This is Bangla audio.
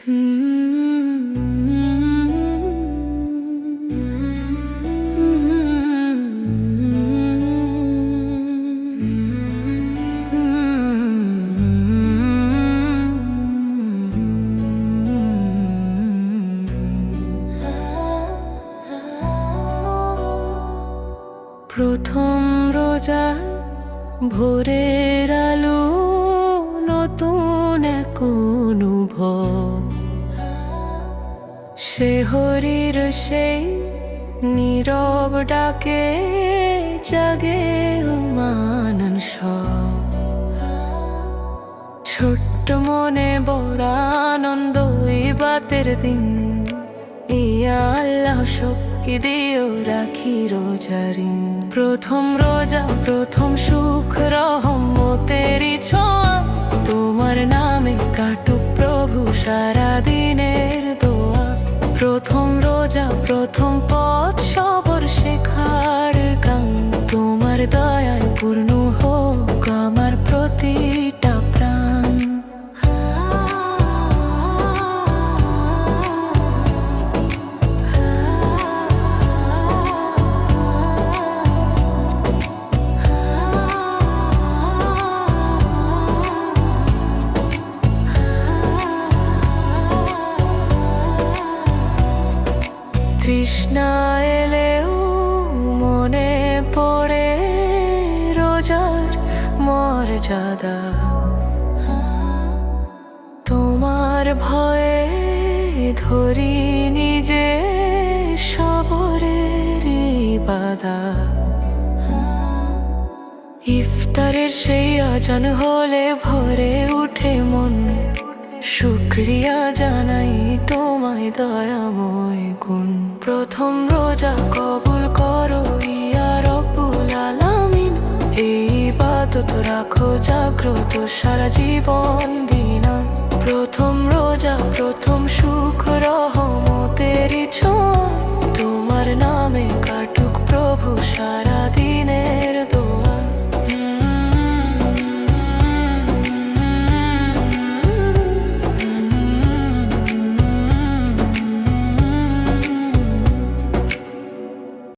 প্রথম রোজা ভোরের আলো, নতুন এক অনুভব। সে হরির সেই নীরব ডাকে জাগে উমানন সব। ছোট্ট মনে বড় আনন্দ ইবাতের দিন। ইয়া আল্লাহ শক্তি দিও রাখি রোজারিন। প্রথম রোজা প্রথম সুখ রহমতেরই ছোঁয়া। তোমার নামে কাটুক প্রভু সারা দিনের দোয়া। প্রথম রোজা প্রথম পথ সবর শেখার গান। তোমার দয়ায় পূর্ণ হোক আমার প্রতিটা প্রাণ। তৃষ্ণা এলেও মনে পড়ে রোজার মর্যাদা। তোমার ভয়ে ধরি নিজে সবরের ইবাদত। ইফতারের সেই আজান হলে ভরে উঠে মন। শুকরিয়া জানাই তোমায় দয়াময় গুণ। প্রথম রোজা কবুল করো ইয়া রব্বুল আলামিন। এই ইবাদত রাখো জাগ্রত সারা জীবন দিনা। প্রথম রোজা প্রথম সুখ রহমত